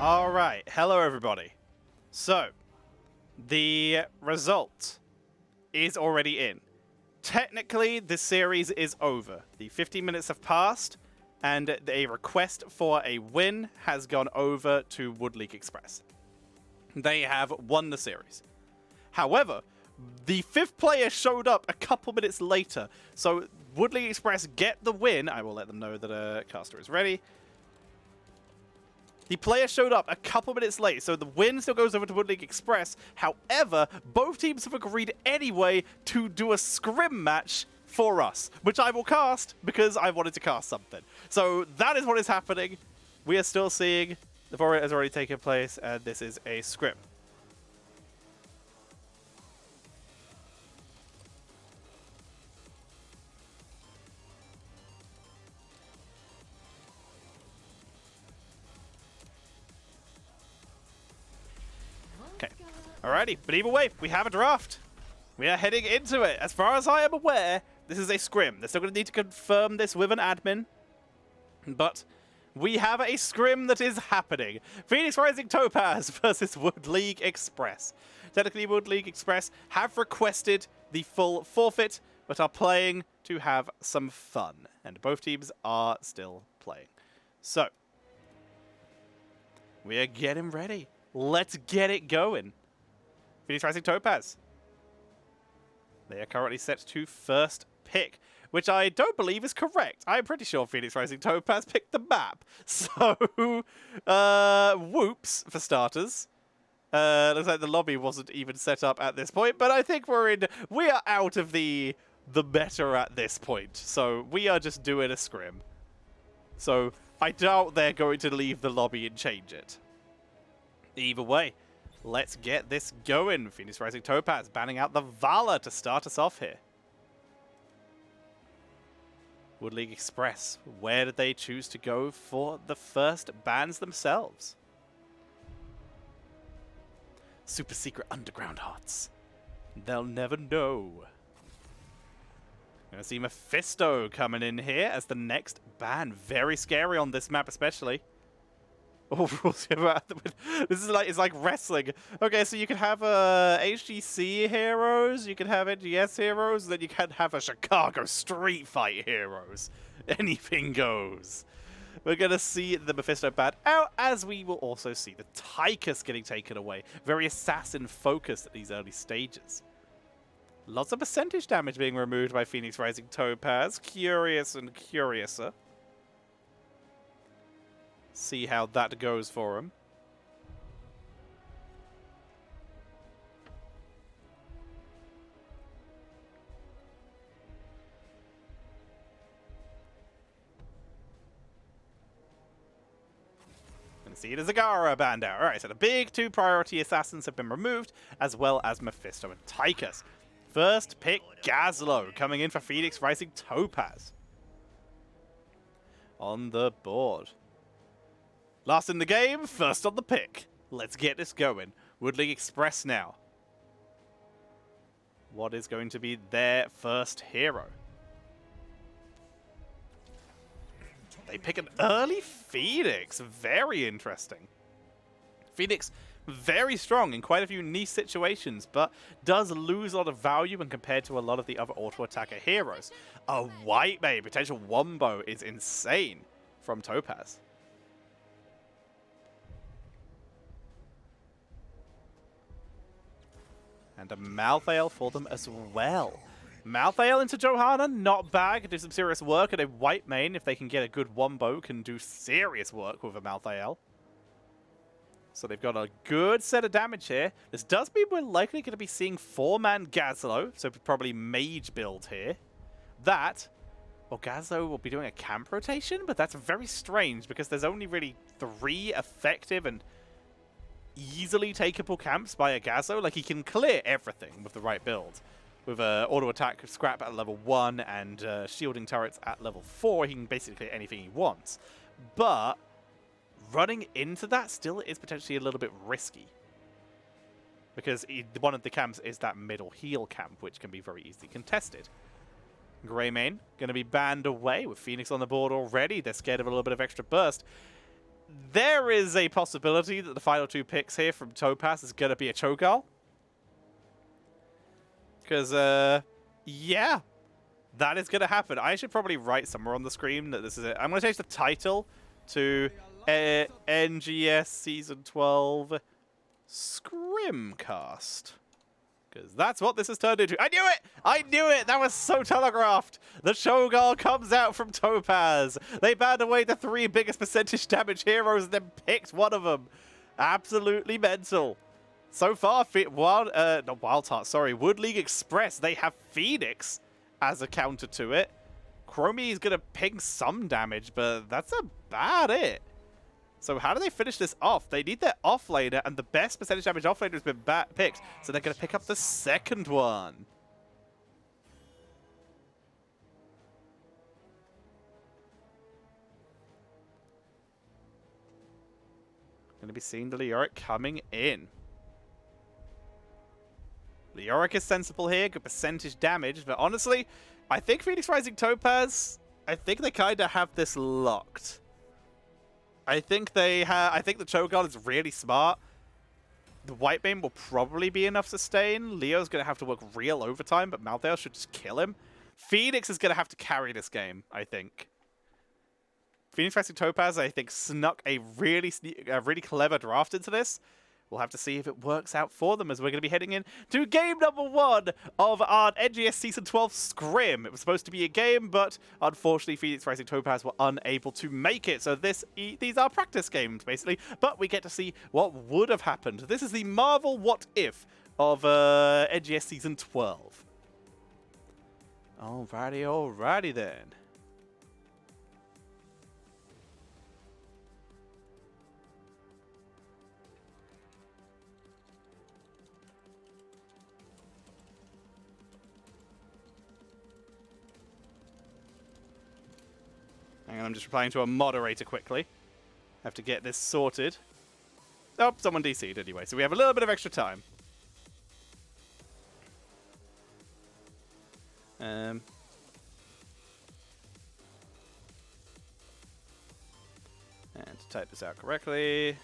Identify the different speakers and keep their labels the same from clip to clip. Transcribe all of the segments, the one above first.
Speaker 1: Alright, hello everybody. So, the result is already in. Technically, the series is over. The 15 minutes have passed, and a request for a win has gone over to Wood League Express. They have won the series. However, the fifth player showed up a couple minutes later, so Wood League Express get the win. I will let them know that a caster is ready. The player showed up a couple minutes late, so the win still goes over to Wood League Express. However, both teams have agreed anyway to do a scrim match for us, which I will cast because I wanted to cast something. So that is what is happening. We are still seeing the format has already taken place, and this is a scrim. Alrighty, but either way, we have a draft. We are heading into it. As far as I am aware, this is a scrim. They're still going to need to confirm this with an admin. But we have a scrim that is happening. Phoenix Rising Topaz versus Wood League Express. Technically, Wood League Express have requested the full forfeit, but are playing to have some fun. And both teams are still playing. So, we are getting ready. Let's get it going. Phoenix Rising Topaz. They are currently set to first pick, which I don't believe is correct. I'm pretty sure Phoenix Rising Topaz picked the map. So, whoops, for starters. Looks like the lobby wasn't even set up at this point, but I think we are out of the meta at this point. So, we are just doing a scrim. So, I doubt they're going to leave the lobby and change it. Either way, let's get this going. Phoenix Rising Topaz banning out the Vala to start us off here. Wood League Express, where did they choose to go for the first bans themselves? Super secret underground hearts. They'll never know. Gonna see Mephisto coming in here as the next ban. Very scary on this map especially. Oh, this is it's like wrestling. Okay, so you can have HGC heroes, you can have NGS heroes, then you can have a Chicago Street Fight heroes. Anything goes. We're gonna see the Mephisto ban out, as we will also see the Tychus getting taken away. Very assassin focused at these early stages. Lots of percentage damage being removed by Phoenix Rising Topaz. Curious and curiouser. See how that goes for him. Gonna see it as Zagara banned out. Alright, so the big two priority assassins have been removed, as well as Mephisto and Tychus. First pick, Gazlo, coming in for Phoenix Rising Topaz. On the board. Last in the game, first on the pick. Let's get this going. Wood League Express now. What is going to be their first hero? They pick an early Phoenix. Very interesting. Phoenix, very strong in quite a few niche situations, but does lose a lot of value when compared to a lot of the other auto-attacker heroes. A white mage, potential wombo is insane from Topaz. And a Malthael for them as well. Malthael into Johanna, not bad. Can do some serious work. And a white main, if they can get a good wombo, can do serious work with a Malthael. So they've got a good set of damage here. This does mean we're likely going to be seeing 4-man Gazlo, so probably mage build here. That, well, Gazlo will be doing a camp rotation, but that's very strange because there's only really 3 effective and easily takeable camps by a Gazlo. Like, he can clear everything with the right build. With auto attack scrap at level 1 and shielding turrets at level 4, he can basically clear anything he wants. But running into that still is potentially a little bit risky. Because one of the camps is that middle heal camp, which can be very easily contested. Greymane going to be banned away with Phoenix on the board already. They're scared of a little bit of extra burst. there is a possibility that the final 2 picks here from Topaz is going to be a Cho'Gall. Because, yeah, that is going to happen. I should probably write somewhere on the screen that this is it. I'm going to change the title to NGS Season 12 Scrimcast. Because that's what this has turned into. I knew it! I knew it! That was so telegraphed! The Cho'Gall comes out from Topaz. They banned away the 3 biggest percentage damage heroes and then picked one of them. Absolutely mental. So far, Wood League Express, they have Phoenix as a counter to it. Chromie is going to ping some damage, but that's about it. So how do they finish this off? They need their offlaner, and the best percentage damage offlaner has been picked. So they're going to pick up the second one. Going to be seeing the Leoric coming in. Leoric is sensible here, good percentage damage, but honestly, I think Phoenix Rising Topaz, I think they kind of have this locked. I think the Cho'Gall is really smart. The White Bane will probably be enough sustain. Leo's going to have to work real overtime, but Malthael should just kill him. Phoenix is going to have to carry this game, I think. Phoenix Rising Topaz, I think, snuck a really clever draft into this. We'll have to see if it works out for them as we're going to be heading in to game number 1 of our NGS Season 12 Scrim. It was supposed to be a game, but unfortunately Phoenix Rising Topaz were unable to make it. So these are practice games, basically, but we get to see what would have happened. This is the Marvel What If of NGS Season 12. Alrighty then. Hang on, I'm just replying to a moderator quickly. Have to get this sorted. Oh, someone DC'd anyway, so we have a little bit of extra time. And to type this out correctly.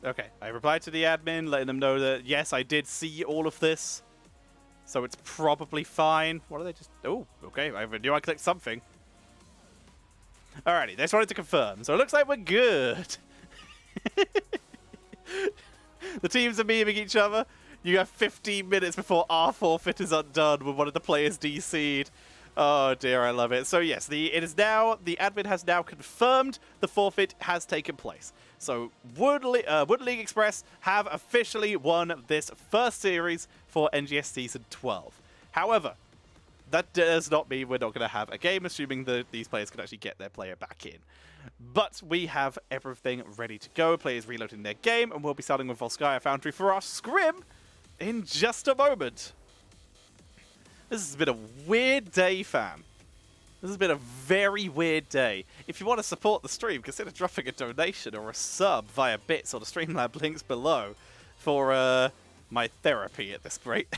Speaker 1: Okay, I replied to the admin, letting them know that, yes, I did see all of this. So it's probably fine. What are they just... Oh, okay, I knew I clicked something. Alrighty, they just wanted to confirm. So it looks like we're good. The teams are memeing each other. You have 15 minutes before our forfeit is undone when one of the players DC'd. Oh dear, I love it. So yes, the admin has now confirmed the forfeit has taken place. So Wood League Express have officially won this first series for NGS Season 12. However, that does not mean we're not going to have a game, assuming that these players can actually get their player back in. But we have everything ready to go. Players reloading their game, and we'll be starting with Volskaya Foundry for our scrim in just a moment. This has been a weird day, fam. This has been a very weird day. If you want to support the stream, consider dropping a donation or a sub via bits or the Streamlab links below for my therapy at this rate.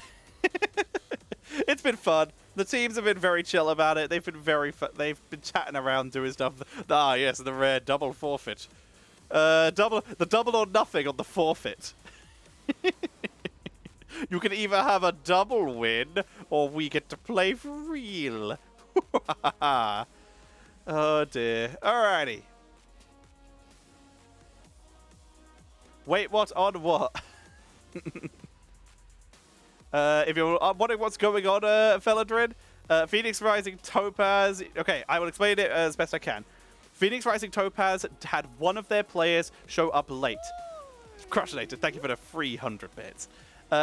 Speaker 1: It's been fun. The teams have been very chill about it. They've been they've been chatting around doing stuff. Ah, yes, the rare double forfeit. The double or nothing on the forfeit. You can either have a double win, or we get to play for real. Oh dear. Alrighty. Wait, what? On what? If you're wondering what's going on, Felladrin, Phoenix Rising Topaz... Okay, I will explain it as best I can. Phoenix Rising Topaz had one of their players show up late. Crushinator, thank you for the 300 bits.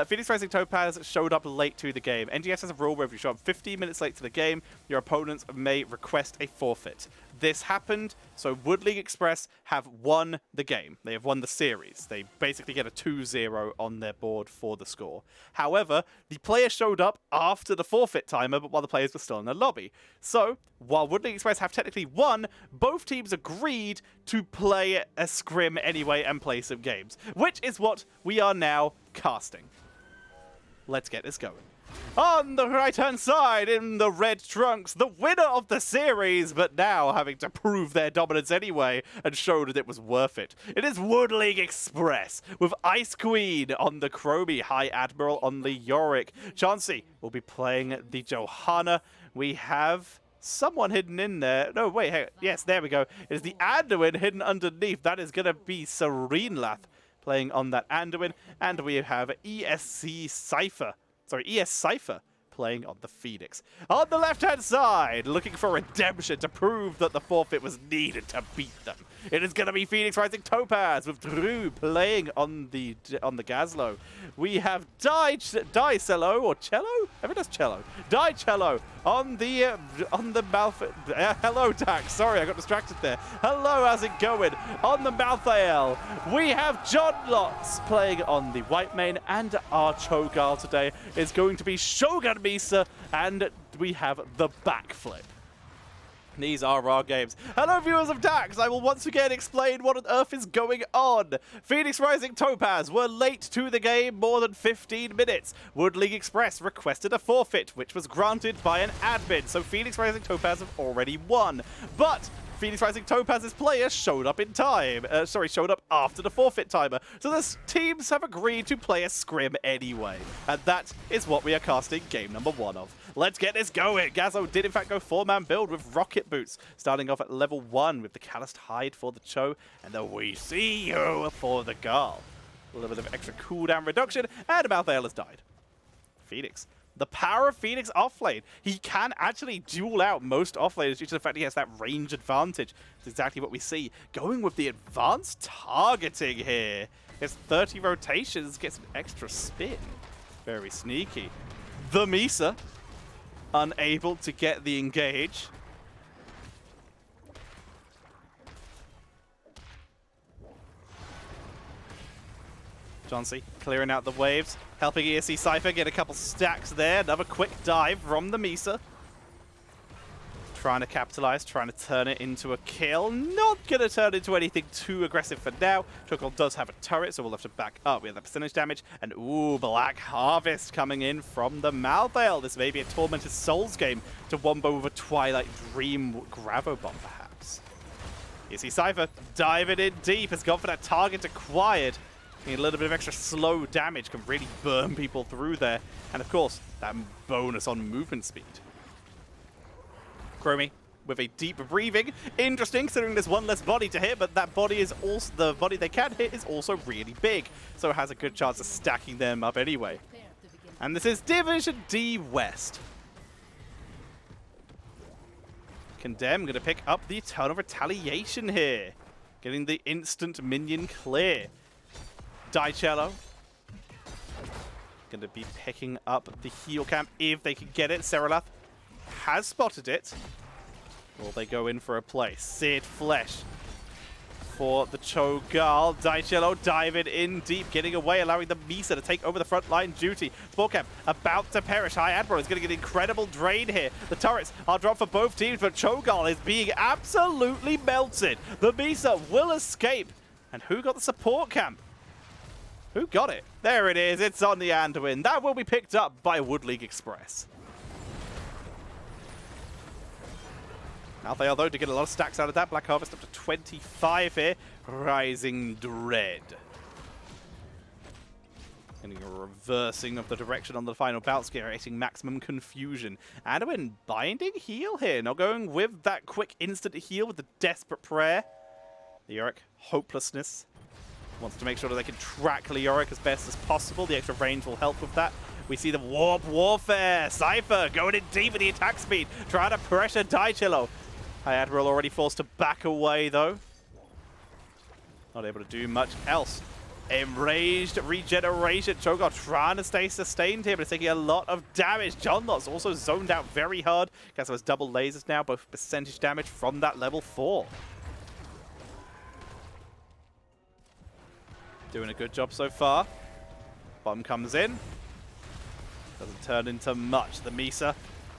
Speaker 1: Phoenix Rising Topaz showed up late to the game. NGS has a rule where if you show up 15 minutes late to the game, your opponents may request a forfeit. this happened, so Wood League Express have won the game. They have won the series. They basically get a 2-0 on their board for the score. However, the player showed up after the forfeit timer, but while the players were still in the lobby. So, while Wood League Express have technically won, both teams agreed to play a scrim anyway and play some games, which is what we are now casting. Let's get this going. On the right-hand side, in the red trunks, the winner of the series, but now having to prove their dominance anyway and show that it was worth it. It is Wood League Express, with Ice Queen on the Chromie, High Admiral on the Yorick. Chauncey will be playing the Johanna. We have someone hidden in there. No, wait, hey, yes, there we go. It is the Anduin hidden underneath. That is going to be Serenelath playing on that Anduin. And we have ES Cypher playing on the Phoenix. On the left-hand side, looking for redemption to prove that the forfeit was needed to beat them. It is going to be Phoenix Rising Topaz with Drew playing on the Gazlo. We have Cello or Cello? I think that's Cello. Cello on the mouth. Hello, Dax. Sorry, I got distracted there. Hello, how's it going? On the Malthael, we have John Lotz playing on the White Mane, and our Cho'Gall today is going to be Shogun Misa, and we have the backflip. These are our games. Hello, viewers of Dax. I will once again explain what on earth is going on. Phoenix Rising Topaz were late to the game, more than 15 minutes. Wood League Express requested a forfeit, which was granted by an admin, so Phoenix Rising Topaz have already won. But Phoenix Rising Topaz's player showed up in time. Showed up after the forfeit timer. So the teams have agreed to play a scrim anyway. And that is what we are casting game number 1 of. Let's get this going. Gazzo did in fact go 4-man build with rocket boots, starting off at level 1 with the calloused hide for the Cho and the We See You for the Girl. A little bit of extra cooldown reduction, and Malthael has died. Phoenix. The power of Phoenix offlane. He can actually duel out most offlaners due to the fact he has that range advantage. It's exactly what we see. Going with the advanced targeting here. Gets 30 rotations, gets an extra spin. Very sneaky. The Misa, unable to get the engage. Chauncey clearing out the waves, helping ESC Cypher get a couple stacks there. Another quick dive from the Misa. Trying to capitalize, trying to turn it into a kill. Not going to turn into anything too aggressive for now. Cho'Gall does have a turret, so we'll have to back up. We have the percentage damage. And ooh, Black Harvest coming in from the Malthael. This may be a Tormented Souls game to wombo with a Twilight Dream Gravo Bomb, perhaps. ESC Cypher diving in deep. Has gone for that target acquired. A little bit of extra slow damage can really burn people through there. And of course, that bonus on movement speed. Chromie with a deep breathing. Interesting, considering there's one less body to hit, but that body is also, the body they can hit is also really big. So it has a good chance of stacking them up anyway. And this is Division D West. Condemn going to pick up the Eternal Retaliation here. Getting the instant minion clear. Cello going to be picking up the heal camp if they can get it. Serenelath has spotted it. Will they go in for a play? Seared Flesh for the Cho'Gall. Cello diving in deep, getting away, allowing the Misa to take over the front line duty. Spore camp about to perish. High Admiral is going to get an incredible drain here. The turrets are dropped for both teams, but Cho'Gall is being absolutely melted. The Misa will escape. And who got the support camp? Who got it? There it is. It's on the Anduin. That will be picked up by Wood League Express. Malthael, though, to get a lot of stacks out of that. Black Harvest up to 25 here. Rising Dread. Getting a reversing of the direction on the final bout, creating maximum confusion. Anduin binding heal here. Not going with that quick instant heal with the Desperate Prayer. The Yorick, Hopelessness. Wants to make sure that they can track Leoric as best as possible. The extra range will help with that. We see the Warp Warfare. Cypher going in deep with the attack speed. Trying to pressure Cello. High Admiral already forced to back away, though. Not able to do much else. Enraged regeneration. Cho'Gath trying to stay sustained here, but it's taking a lot of damage. John Lot's also zoned out very hard. Guess those double lasers now, both percentage damage from that level 4. Doing a good job so far. Bomb comes in. Doesn't turn into much. The Misa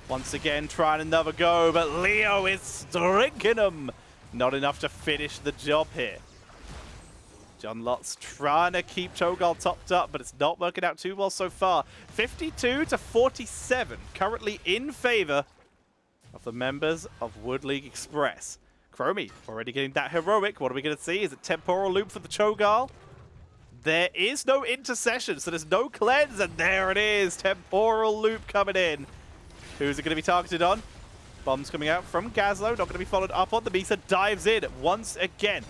Speaker 1: once again trying another go, but Leo is strinking him. Not enough to finish the job here. John Lot's trying to keep Cho'Gath topped up, but it's not working out too well so far. 52 to 47, currently in favor of the members of Wood League Express. Chromie already getting that heroic. What are we going to see? Is it temporal loop for the Cho'Gath? There is no intercession, so there's no cleanse, and there it is. Temporal loop coming in. Who's it going to be targeted on? Bombs coming out from Gazlo, not going to be followed up on. The Misa dives in once again.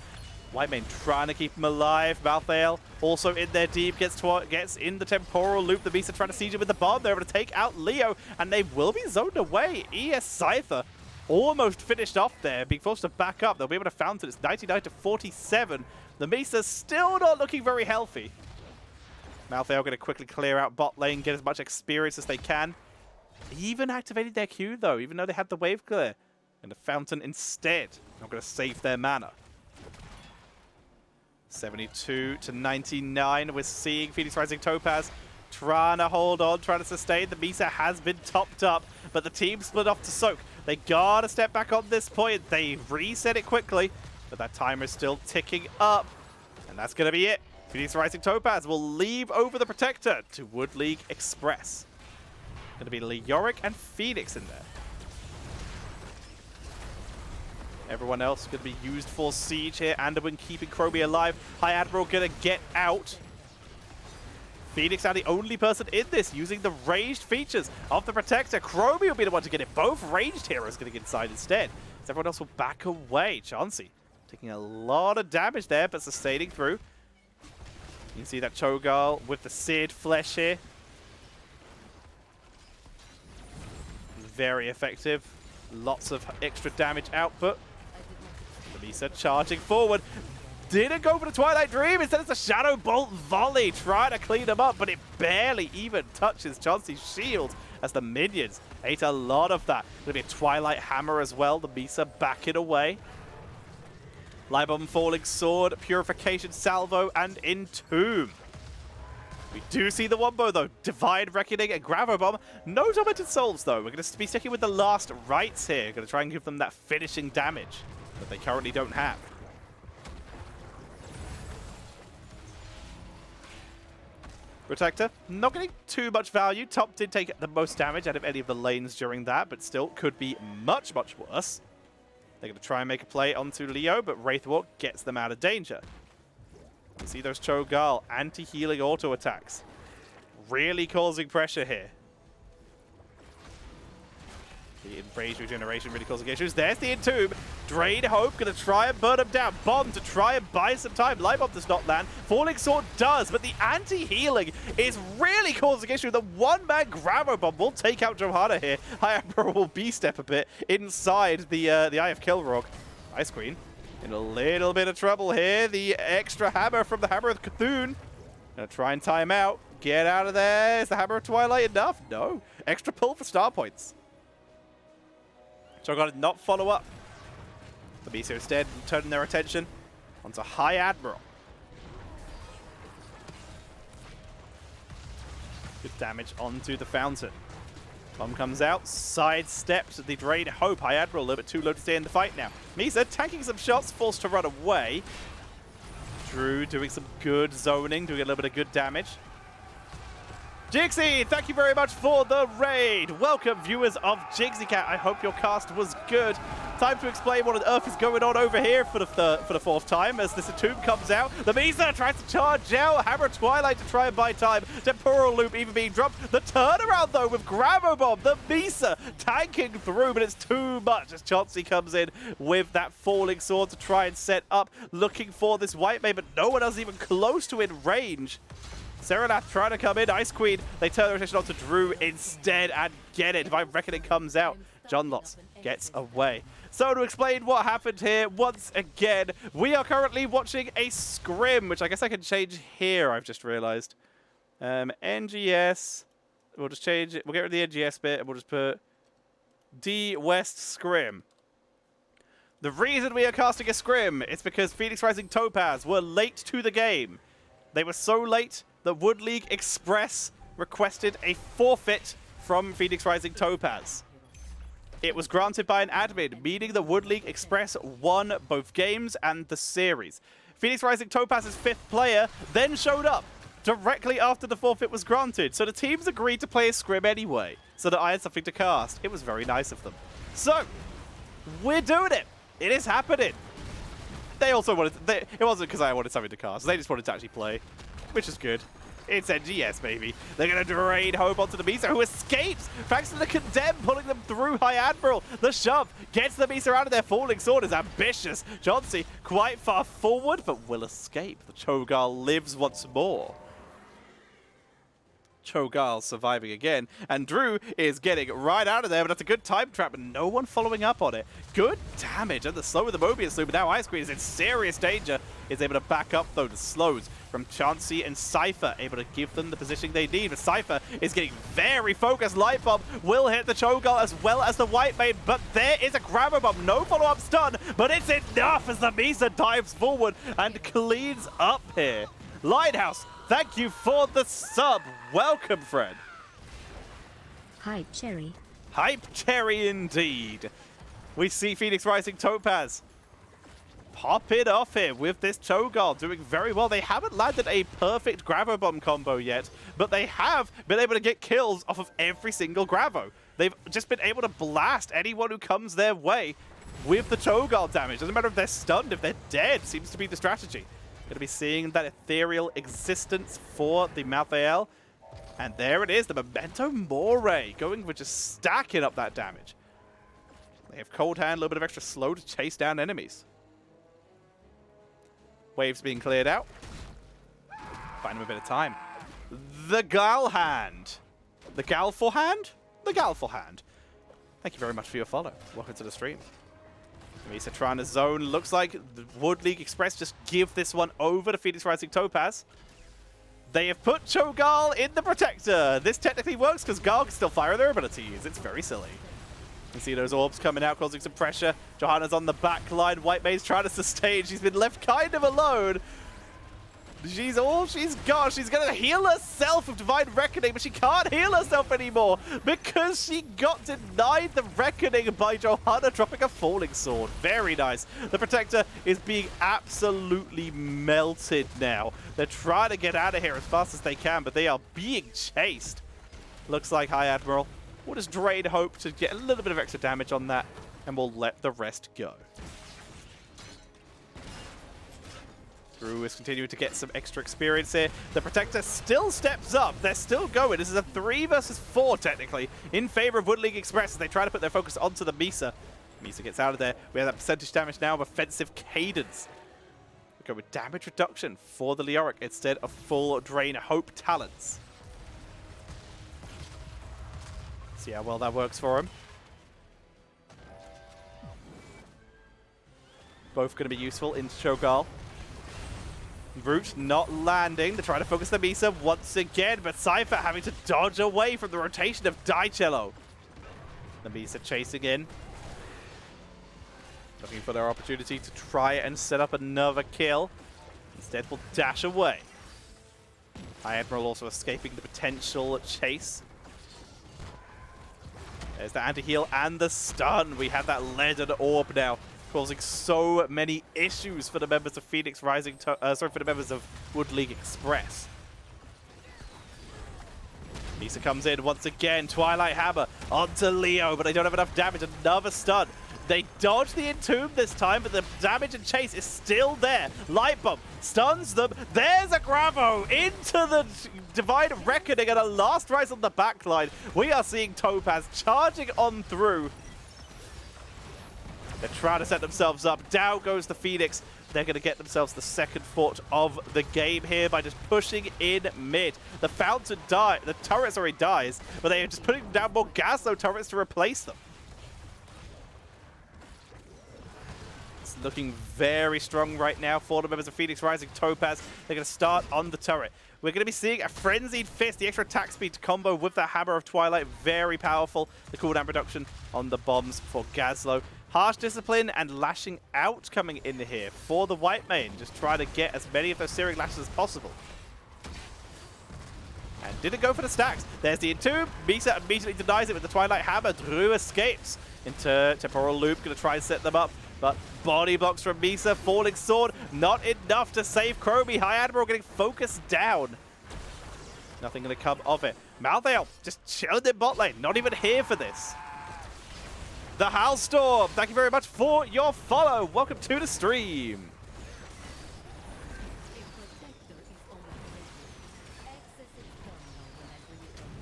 Speaker 1: Whitemane trying to keep him alive. Malthael also in there deep, gets in the temporal loop. The Misa trying to siege him with the bomb. They're able to take out Leo, and they will be zoned away. ES Scyther almost finished off there, being forced to back up. They'll be able to fountain. It's 99 to 47. The Misa still not looking very healthy. Malthael going to quickly clear out bot lane, get as much experience as they can. Even activated their Q though, even though they had the wave clear. And the fountain instead. Not going to save their mana. 72 to 99. We're seeing Phoenix Rising Topaz trying to hold on, trying to sustain. The Misa has been topped up, but the team split off to soak. They gotta step back on this point. They reset it quickly, but that timer is still ticking up. And that's gonna be it. Phoenix Rising Topaz will leave over the Protector to Wood League Express. Gonna be Leoric and Phoenix in there. Everyone else going to be used for siege here. Anduin keeping Chromie alive. High Admiral going to get out. Phoenix now the only person in this using the ranged features of the Protector. Chromie will be the one to get it. Both ranged heroes going to get inside instead. So everyone else will back away. Chansey taking a lot of damage there, but sustaining through. You can see that Cho'Gath with the seared flesh here. Very effective. Lots of extra damage output. The Misa charging forward. Didn't go for the Twilight Dream. Instead, it's a Shadow Bolt volley. Trying to clean him up, but it barely even touches Chansey's shield as the minions ate a lot of that. Going to be a Twilight Hammer as well. The Misa backing away. Libomb Falling Sword, Purification Salvo, and Entomb. We do see the Wombo though. Divine Reckoning and Gravo Bomb. No Tormented Souls though. We're going to be sticking with the last rites here. Going to try and give them that finishing damage that they currently don't have. Protector, not getting too much value. Top did take the most damage out of any of the lanes during that, but still could be much, much worse. They're going to try and make a play onto Leo, but Wraithwalk gets them out of danger. You see those Cho'Gath anti-healing auto attacks. Really causing pressure here. The Enraged regeneration really causing issues. There's the Entomb. Drain Hope going to try and burn him down. Bomb to try and buy some time. Light Bomb does not land. Falling Sword does, but the anti-healing is really causing issue. The one-man Gravo Bomb will take out Johanna here. High Admiral will B-step a bit inside the Eye of Kilrog. Ice Queen in a little bit of trouble here. The extra hammer from the Hammer of Cthulhu. Gonna try and time out. Get out of there. Is the Hammer of Twilight enough? No. Extra pull for star points. Cho'Gath did not follow up. The Misa instead turning their attention onto High Admiral. Good damage onto the Fountain. Bomb comes out, sidesteps the Drain Hope. High Admiral a little bit too low to stay in the fight now. Misa tanking some shots, forced to run away. Drew doing some good zoning, doing a little bit of good damage. Jixie, thank you very much for the raid. Welcome, viewers of Jigsy Cat. I hope your cast was good. Time to explain what on earth is going on over here for the fourth time as this Entomb comes out. The Misa tries to charge out. Hammer Twilight to try and buy time. Temporal Loop even being dropped. The turnaround, though, with Gravo Bomb. The Misa tanking through, but it's too much as Chansey comes in with that Falling Sword to try and set up, looking for this Whitemane, but no one else even close to in range. Seranath trying to come in. Ice Queen, they turn their attention onto Drew instead and get it. Divine Reckoning comes out. John Lotz gets away. So to explain what happened here, once again, we are currently watching a scrim, which I guess I can change here, I've just realized. NGS, we'll just change it. We'll get rid of the NGS bit and we'll just put D West scrim. The reason we are casting a scrim is because Phoenix Rising Topaz were late to the game. They were so late that Wood League Express requested a forfeit from Phoenix Rising Topaz. It was granted by an admin, meaning that Wood League Express won both games and the series. Phoenix Rising Topaz's 5th player then showed up directly after the forfeit was granted, so the teams agreed to play a scrim anyway, so that I had something to cast. It was very nice of them. So, we're doing it! It is happening! They also wanted... it wasn't because I wanted something to cast, they just wanted to actually play, which is good. It's NGS, baby. They're going to drain Hope onto the Misa, who escapes thanks to the Condemn pulling them through High Admiral. The shove gets the Misa out of their falling sword is ambitious. Chauncey quite far forward, but will escape. The Cho'Gall lives once more. Cho'Gall surviving again, and Drew is getting right out of there, but that's a good time trap, and no one following up on it. Good damage, and the slow with the Mobius loop, but now Ice Queen is in serious danger. Is able to back up, though, the slows from Chauncey and Cypher, able to give them the positioning they need, but Cypher is getting very focused. Light Bomb will hit the Cho'Gall as well as the White Maid, but there is a Grabber Bomb, no follow-up stun, but it's enough as the Misa dives forward and cleans up here. Lighthouse, thank you for the sub. Welcome, friend.
Speaker 2: Hype Cherry.
Speaker 1: Hype Cherry indeed. We see Phoenix Rising Topaz pop it off here with this Cho'Gall doing very well. They haven't landed a perfect Gravo Bomb combo yet, but they have been able to get kills off of every single Gravo. They've just been able to blast anyone who comes their way with the Cho'Gall damage. Doesn't matter if they're stunned, if they're dead, seems to be the strategy. Going to be seeing that ethereal existence for the Malthael. And there it is, the Memento Mori, going with just stacking up that damage. They have Cold Hand, a little bit of extra slow to chase down enemies. Waves being cleared out. Find them a bit of time. The Gal Hand. The Galful Hand? The Galful Hand. Thank you very much for your follow. Welcome to the stream. Misa trying to zone. Looks like the Wood League Express just give this one over to Phoenix Rising Topaz. They have put Cho'Gall in the Protector. This technically works because Gal can still fire their abilities. It's very silly. You can see those orbs coming out, causing some pressure. Johanna's on the back line. White Maid's trying to sustain. She's been left kind of alone. She's all she's got. She's going to heal herself with Divine Reckoning, but she can't heal herself anymore because she got denied the Reckoning by Johanna dropping a Falling Sword. Very nice. The Protector is being absolutely melted now. They're trying to get out of here as fast as they can, but they are being chased. Looks like High Admiral will just drain Hope to get a little bit of extra damage on that, and we'll let the rest go. Drew is continuing to get some extra experience here. The Protector still steps up. They're still going. This is a 3 versus 4, technically, in favor of Wood League Express as they try to put their focus onto the Misa. Misa gets out of there. We have that percentage damage now of offensive cadence. We go with damage reduction for the Leoric instead of full drain Hope talents. See how well that works for him. Both going to be useful in Cho'Gall. Root not landing. They're trying to focus the Misa once again, but Cypher having to dodge away from the rotation of Daicello. The Misa chasing in. Looking for their opportunity to try and set up another kill. Instead, will dash away. High Admiral also escaping the potential chase. There's the anti-heal and the stun. We have that leaden orb now, causing so many issues for the members of Phoenix Rising, for the members of Wood League Express. Misa comes in once again, Twilight Hammer onto Leo, but they don't have enough damage. Another stun. They dodge the Entomb this time, but the damage and chase is still there. Light Bomb stuns them. There's a Gravo into the Divine Reckoning and a last rise on the back line. We are seeing Topaz charging on through. They're trying to set themselves up. Down goes the Phoenix. They're going to get themselves the second fort of the game here by just pushing in mid. The fountain the turret, sorry, dies, but they are just putting down more gas, though, turrets to replace them. looking very strong right now for the members of Phoenix Rising Topaz. They're going to start on the turret. We're going to be seeing a Frenzied Fist, the extra attack speed to combo with the Hammer of Twilight. Very powerful. The cooldown reduction on the bombs for Gazlo. Harsh Discipline and Lashing Out coming in here for the White Mane. Just try to get as many of those Searing Lashes as possible. And didn't go for the stacks. There's the Entomb. Misa immediately denies it with the Twilight Hammer. Drew escapes into Temporal Loop. Going to try and set them up. But body blocks from Misa. Falling Sword. Not enough to save Chromie. High Admiral getting focused down. Nothing going to come of it. Malthael just chilling in bot lane. Not even here for this. The Howlstorm. Thank you very much for your follow. Welcome to the stream.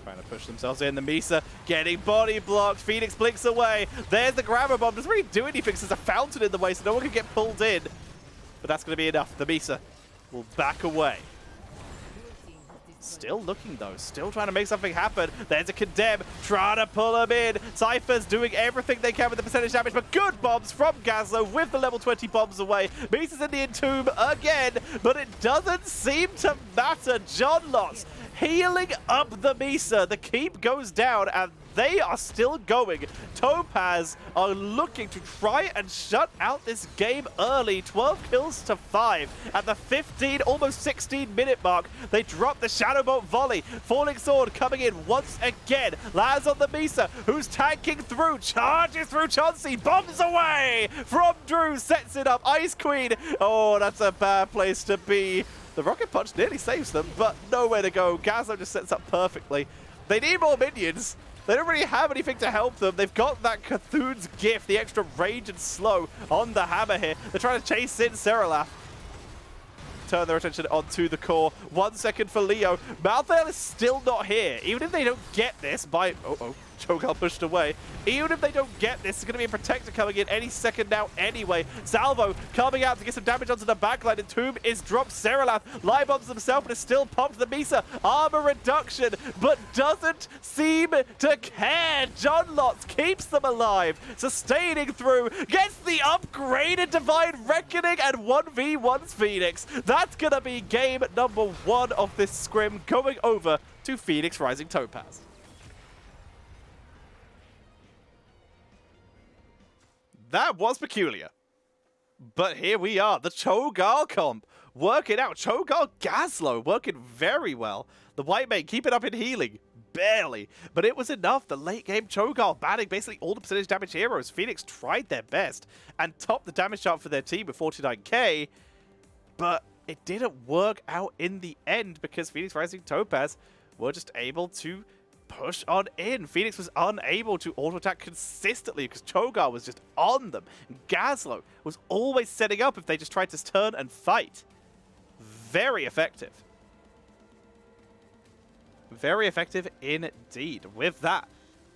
Speaker 1: Trying to push themselves in. The Misa getting body blocked. Phoenix blinks away. There's the Grabber Bomb. Doesn't really do anything because there's a fountain in the way, so no one can get pulled in. But that's going to be enough. The Misa will back away. Still looking, though. Still trying to make something happen. There's a Condemn. Trying to pull him in. Cypher's doing everything they can with the percentage damage, but good bombs from Gazlo with the level 20 bombs away. Misa's in the Entomb again, but it doesn't seem to matter. John Lotz healing up the Misa. The keep goes down, and they are still going. Topaz are looking to try and shut out this game early. 12 kills to 5. At the 15, almost 16-minute mark, they drop the Shadowbolt volley. Falling Sword coming in once again. Lands on the Misa, who's tanking through. Charges through Chauncey. Bombs away from Drew. Sets it up. Ice Queen. Oh, that's a bad place to be. The Rocket Punch nearly saves them, but nowhere to go. Gazlo just sets up perfectly. They need more minions. They don't really have anything to help them. They've got that Cthulhu's Gift, the extra range and slow on the Hammer here. They're trying to chase in Seralath. Turn their attention onto the core. 1 second for Leo. Malthael is still not here. Even if they don't get this by... Cho'Gall pushed away. Even if they don't get this, it's going to be a Protector coming in any second now anyway. Salvo coming out to get some damage onto the backline. Entomb is dropped. Seralath live bombs himself, but is still popped. The Misa armor reduction, but doesn't seem to care. John Lotz keeps them alive, sustaining through, gets the upgraded Divine Reckoning, and 1v1's Phoenix. That's going to be game number 1 of this scrim, going over to Phoenix Rising Topaz. That was peculiar. But here we are. The Cho'Gall comp. Working out. Cho'Gall Gazlo working very well. The White Mane keeping up in healing. Barely. But it was enough. The late game Cho'Gall banning basically all the percentage damage heroes. Phoenix tried their best and topped the damage chart for their team with 49k. But it didn't work out in the end because Phoenix Rising Topaz were just able to push on in. Phoenix was unable to auto-attack consistently because Cho'Gall was just on them. Gazlo was always setting up if they just tried to turn and fight. Very effective. Very effective indeed. With that,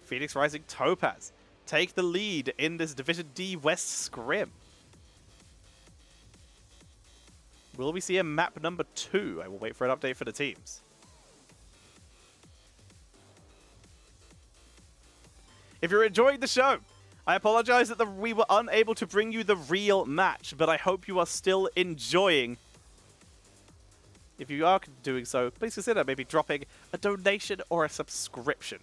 Speaker 1: Phoenix Rising Topaz take the lead in this Division D West scrim. Will we see a map number 2? I will wait for an update for the teams. If you're enjoying the show, I apologize that we were unable to bring you the real match, but I hope you are still enjoying. If you are doing so, please consider maybe dropping a donation or a subscription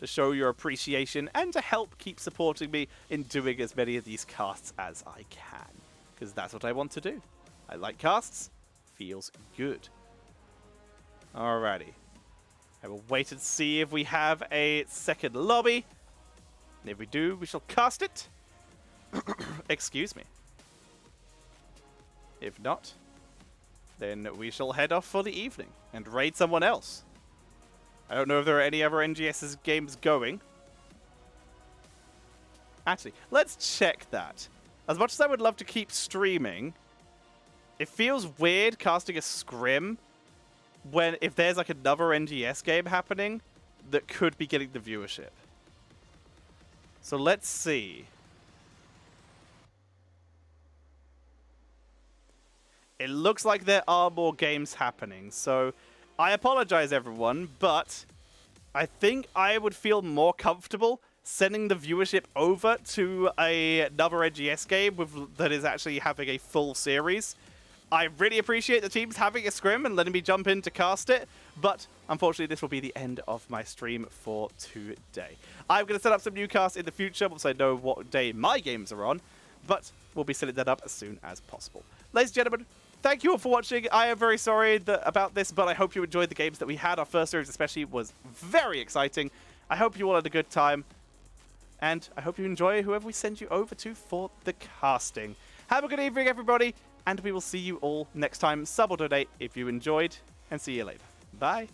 Speaker 1: to show your appreciation and to help keep supporting me in doing as many of these casts as I can, because that's what I want to do. I like casts. Feels good. Alrighty. I will wait and see if we have a second lobby. If we do, we shall cast it. Excuse me. If not, then we shall head off for the evening and raid someone else. I don't know if there are any other NGS's games going. Actually, let's check that. As much as I would love to keep streaming, it feels weird casting a scrim when if there's like another NGS game happening that could be getting the viewership. So let's see. It looks like there are more games happening, so I apologize everyone, but I think I would feel more comfortable sending the viewership over to another NGS game that is actually having a full series. I really appreciate the teams having a scrim and letting me jump in to cast it, but unfortunately this will be the end of my stream for today. I'm going to set up some new casts in the future once I know what day my games are on, but we'll be setting that up as soon as possible. Ladies and gentlemen, thank you all for watching. I am very sorry about this, but I hope you enjoyed the games that we had. Our first series especially was very exciting. I hope you all had a good time, and I hope you enjoy whoever we send you over to for the casting. Have a good evening, everybody, and we will see you all next time. Sub or donate if you enjoyed, and see you later. Bye.